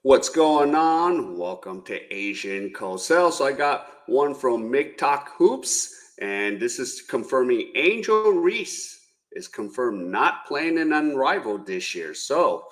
What's going on? Welcome to Asian Cosell. So I got one from Mick Hoops, and this is confirming Angel Reese is confirmed not playing in Unrivaled this year. So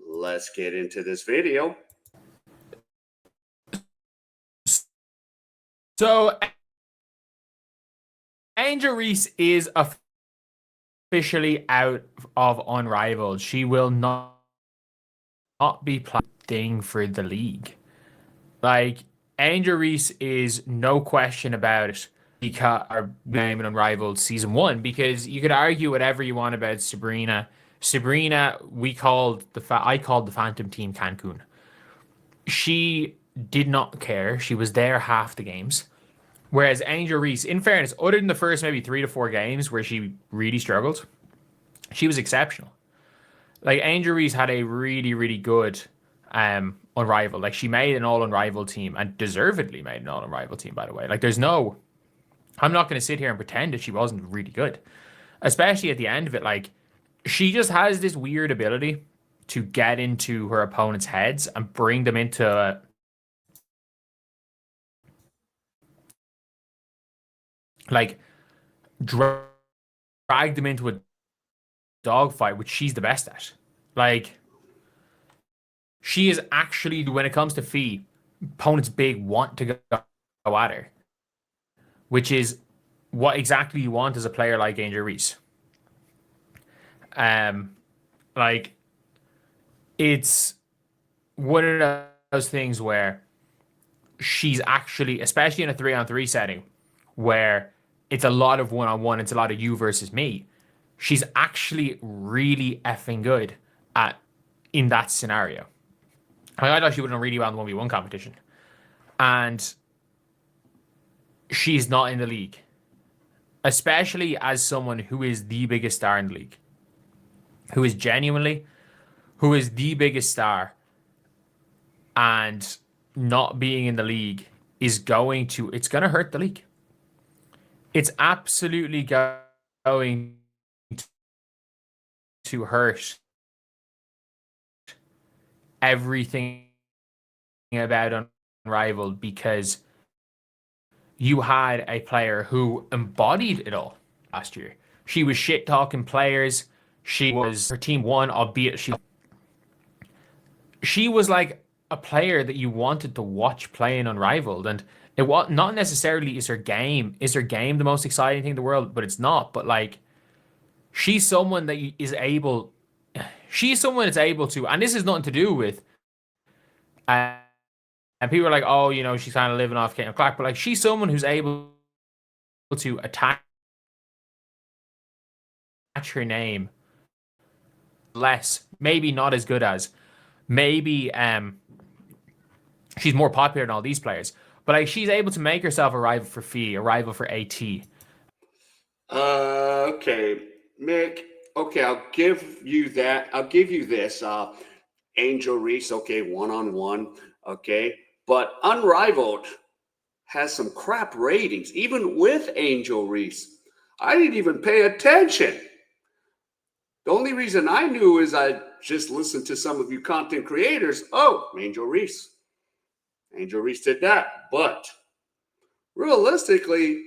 let's get into this video. So Angel Reese is officially out of Unrivaled. She will not be playing for the league. Like, Angel Reese is no question about it because our name in Unrivaled season 1, because you could argue whatever you want about Sabrina. Sabrina, I called the Phantom Team Cancun. She did not care. She was there half the games. Whereas Angel Reese, in fairness, other than the first maybe 3 to 4 games where she really struggled, she was exceptional. Like, Angel Reese had a really, really good Unrivaled. Like, she made an all Unrivaled team, and deservedly made an all Unrivaled team, by the way. Like, I'm not going to sit here and pretend that she wasn't really good. Especially at the end of it, like, she just has this weird ability to get into her opponent's heads and bring them into like drag them into a dogfight, which she's the best at. Like, she is actually, when it comes to Fee, opponents big want to go at her, which is what exactly you want as a player like Angel Reese. Like, it's one of those things where she's actually, especially in a 3-on-3 setting, where it's a lot of one-on-one, it's a lot of you versus me. She's actually really effing good at in that scenario. I thought she would have done really well in the 1v1 competition. And she's not in the league. Especially as someone who is the biggest star in the league. Who is the biggest star. And not being in the league it's going to hurt the league. It's absolutely going to hurt everything about Unrivaled, because you had a player who embodied it all last year. She was shit talking players. Her team won, albeit she was like a player that you wanted to watch playing Unrivaled. And it was not necessarily is her game the most exciting thing in the world, but it's not. But like, she's someone that she's someone that's able to, and this has nothing to do with, and people are like, oh, she's kind of living off Caitlin Clark, but like, she's someone who's able to attach her name less, maybe not as good as, maybe she's more popular than all these players, but like, she's able to make herself a rival for Fee, a rival for AT. Okay, Mick. Okay, I'll give you that. I'll give you this. Angel Reese, okay, one-on-one, okay. But Unrivaled has some crap ratings, even with Angel Reese. I didn't even pay attention. The only reason I knew is I just listened to some of you content creators. Oh, Angel Reese. Angel Reese did that. But realistically,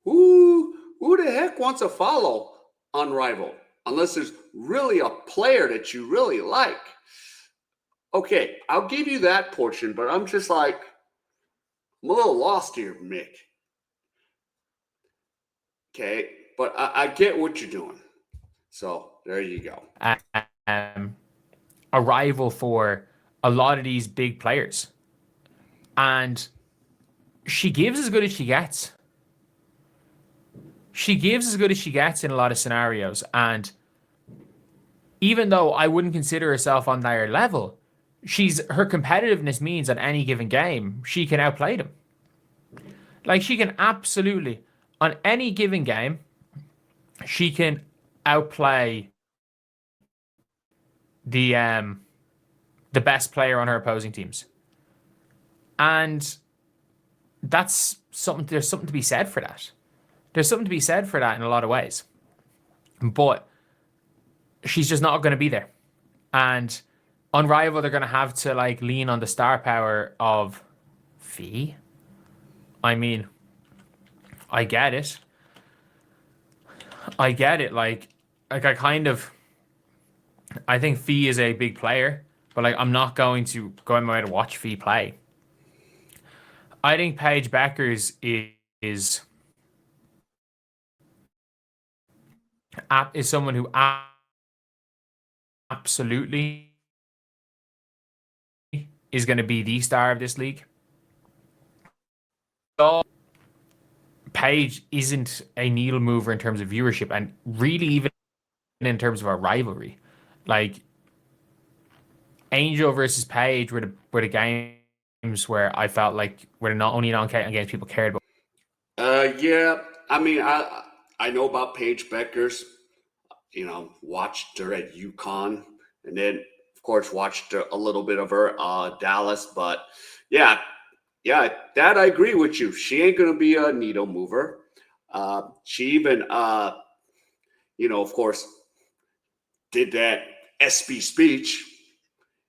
who the heck wants to follow Unrivaled? Unless there's really a player that you really like. Okay, I'll give you that portion, but I'm just like, I'm a little lost here, Mick. Okay, but I get what you're doing. So there you go. A rival for a lot of these big players. And she gives as good as she gets. She gives as good as she gets in a lot of scenarios. And even though I wouldn't consider herself on their level, her competitiveness means at any given game, she can outplay them. Like, she can absolutely, on any given game, she can outplay the best player on her opposing teams. And there's something to be said for that. There's something to be said for that in a lot of ways. But she's just not going to be there. And Unrivaled are going to have to like lean on the star power of Fee. I mean, I get it. I get it. Like I kind of, I think Fee is a big player, but like I'm not going to go in my way to watch Fee play. I think Paige Beckers is is someone who absolutely is going to be the star of this league. Paige isn't a needle mover in terms of viewership, and really even in terms of a rivalry. Like Angel versus Paige were the games where I felt like were not only non games people cared about. Yeah, I mean, I know about Paige Beckers. You know, watched her at UConn, and then of course watched a little bit of her Dallas. But yeah, yeah, that I agree with you. She ain't gonna be a needle mover. She even, of course, did that SB speech.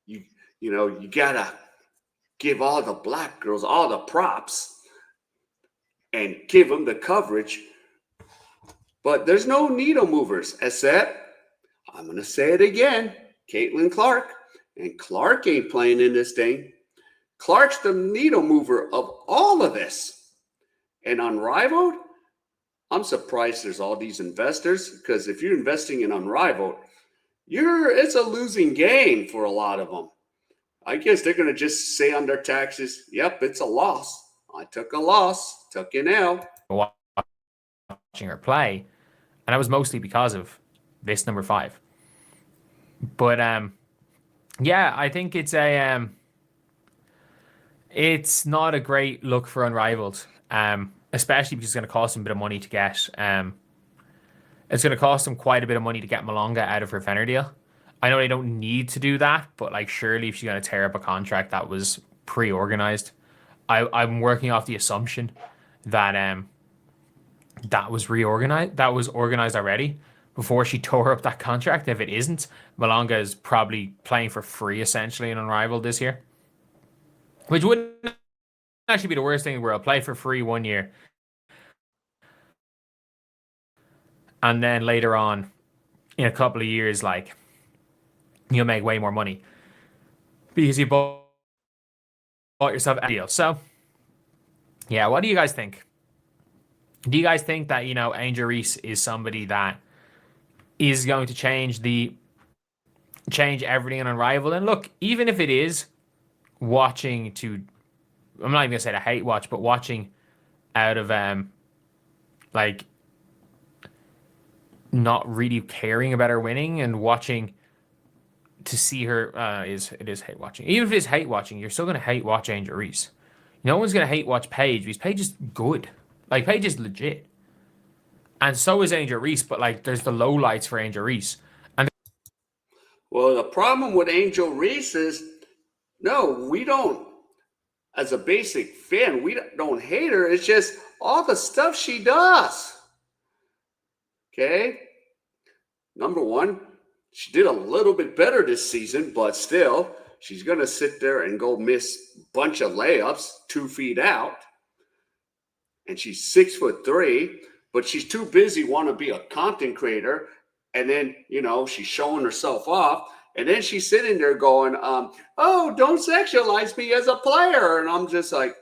You you gotta give all the black girls all the props and give them the coverage. But there's no needle movers, except I'm going to say it again, Caitlin Clark. And Clark ain't playing in this thing. Clark's the needle mover of all of this. And Unrivaled, I'm surprised there's all these investors, because if you're investing in Unrivaled, it's a losing game for a lot of them. I guess they're going to just say on their taxes, yep, it's a loss. I took a loss, took an L. Watching her play, and that was mostly because of this number 5. But yeah, I think it's not a great look for Unrivaled, especially because it's going to cost them a bit of money to get it's going to cost them quite a bit of money to get Malonga out of her Fenner deal. I know they don't need to do that, but like surely if she's going to tear up a contract that was pre-organized, I'm working off the assumption that that was reorganized, that was organized already before she tore up that contract. If it isn't, Malonga is probably playing for free essentially in Unrivaled this year, which wouldn't actually be the worst thing in the world. Play for free 1 year, and then later on, in a couple of years, like you'll make way more money because you bought yourself a deal. So yeah, what do you guys think? Do you guys think that Angel Reese is somebody that is going to change everything in Unrivaled? And look, even if it is watching to, I'm not even gonna say to hate watch, but watching out of like not really caring about her winning and watching to see her it is hate watching. Even if it is hate watching, you're still gonna hate watch Angel Reese. No one's gonna hate watch Paige because Paige is good. Like Paige is legit. And so is Angel Reese, but like there's the low lights for Angel Reese. And Well, the problem with Angel Reese is, no, we don't, as a basic fan, we don't hate her. It's just all the stuff she does. Okay? Number one, she did a little bit better this season, but still, she's going to sit there and go miss a bunch of layups 2 feet out. And she's 6'3", but she's too busy want to be a content creator. And then, she's showing herself off. And then she's sitting there going, oh, don't sexualize me as a player. And I'm just like,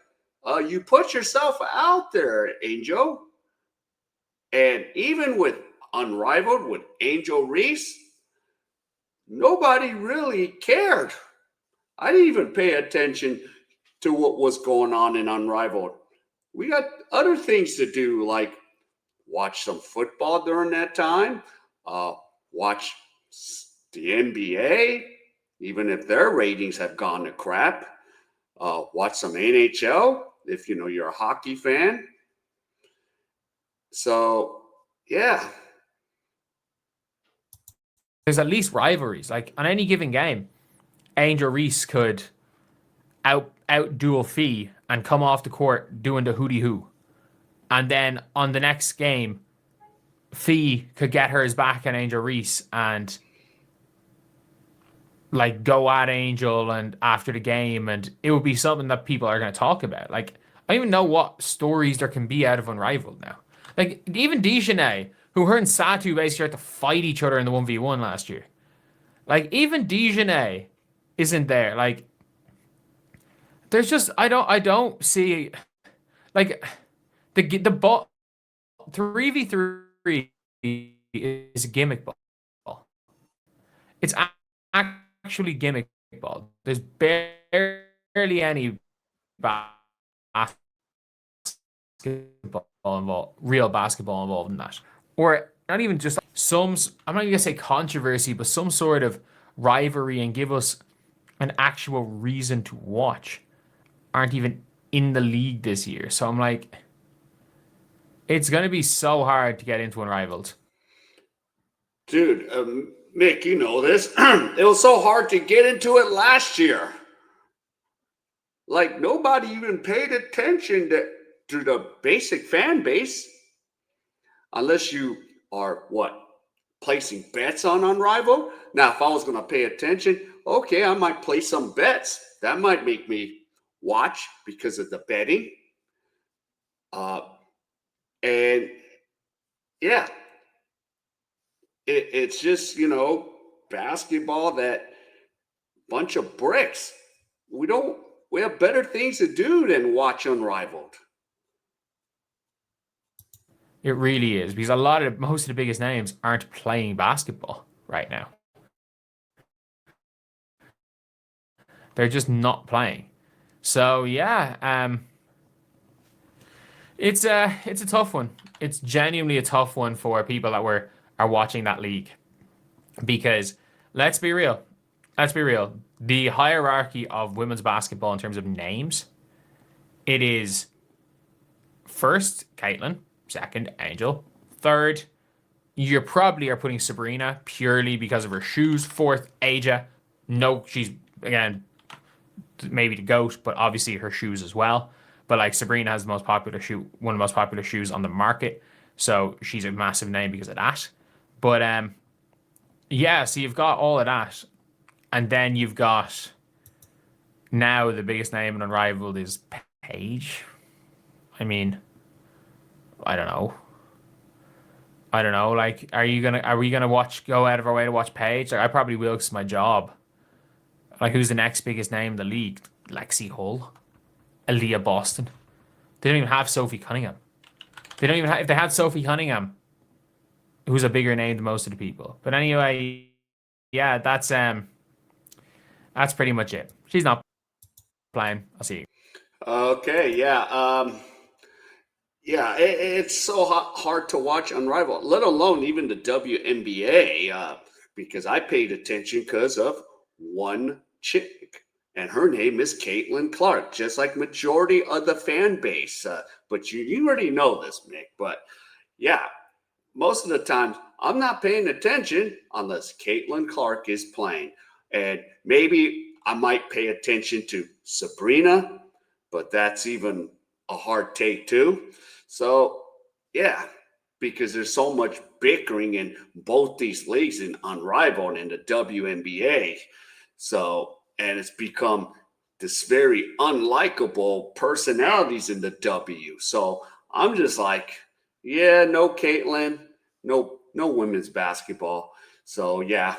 you put yourself out there, Angel. And even with Unrivaled, with Angel Reese, nobody really cared. I didn't even pay attention to what was going on in Unrivaled. We got other things to do, like watch some football during that time, watch the NBA, even if their ratings have gone to crap. Watch some NHL if you're a hockey fan. So yeah, there's at least rivalries. Like on any given game, Angel Reese could out duel Fee and come off the court doing the hootie hoo. And then on the next game, Fee could get hers back on Angel Reese and like go at Angel and after the game, and it would be something that people are going to talk about. Like I don't even know what stories there can be out of Unrivaled now. Like even Dejanay, who her and Satu basically had to fight each other in the 1v1 last year. Like even Dejanay isn't there. Like there's just I don't see like the ball 3v3 is a gimmick ball. It's actually gimmick ball. There's barely any basketball involved, real basketball involved in that. Or not even just some, I'm not even gonna say controversy, but some sort of rivalry and give us an actual reason to watch aren't even in the league this year. So I'm like, it's gonna be so hard to get into Unrivaled. Dude, Mick, you know this. It was so hard to get into it last year. Like nobody even paid attention to the basic fan base, unless you are what, placing bets on Unrivaled. Now, if I was going to pay attention, okay, I might place some bets. That might make me watch because of the betting. And yeah, it's just, basketball, that bunch of bricks. We have better things to do than watch Unrivaled. It really is because most of the biggest names aren't playing basketball right now. They're just not playing. So yeah, it's a tough one. It's genuinely a tough one for people that are watching that league because let's be real. Let's be real. The hierarchy of women's basketball in terms of names, it is first Caitlin, second Angel, third you probably are putting Sabrina purely because of her shoes. Fourth, Aja. No, she's again maybe the GOAT, but obviously her shoes as well. But like Sabrina has the most popular shoe, one of the most popular shoes on the market, so she's a massive name because of that. But yeah, so you've got all of that, and then you've got now the biggest name in Unrivaled is Paige. I mean, I don't know. I don't know. Like, are we gonna go out of our way to watch Paige? Like, I probably will because it's my job. Like, who's the next biggest name in the league? Lexi Hull, Aaliyah Boston. They don't even have Sophie Cunningham. They don't even have, if they had Sophie Cunningham, who's a bigger name than most of the people. But anyway, yeah, that's pretty much it. She's not playing. I'll see you. Okay, yeah. Yeah, it's so hard to watch Unrivaled, let alone even the WNBA, because I paid attention because of one chick, and her name is Caitlin Clark, just like majority of the fan base. But you already know this, Mick. But yeah, most of the times I'm not paying attention unless Caitlin Clark is playing, and maybe I might pay attention to Sabrina, but that's even a hard take too. So, yeah, because there's so much bickering in both these leagues in Unrivaled and the WNBA. So, and it's become this very unlikable personalities in the W. So I'm just like, yeah, no Caitlin, no women's basketball. So yeah,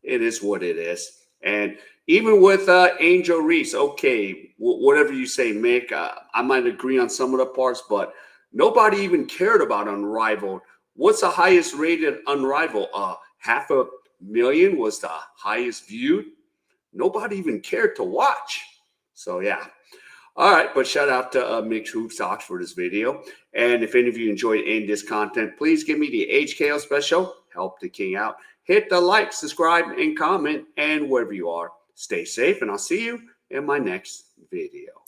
it is what it is. And even with Angel Reese, okay, whatever you say, Mick, I might agree on some of the parts, but nobody even cared about Unrivaled. What's the highest rated Unrivaled? 500,000 was the highest viewed. Nobody even cared to watch. So yeah. All right, but shout out to Mick's Hoop Socks for this video. And if any of you enjoyed any of this content, please give me the HKO special. Help the king out. Hit the like, subscribe, and comment. And wherever you are, stay safe. And I'll see you in my next video.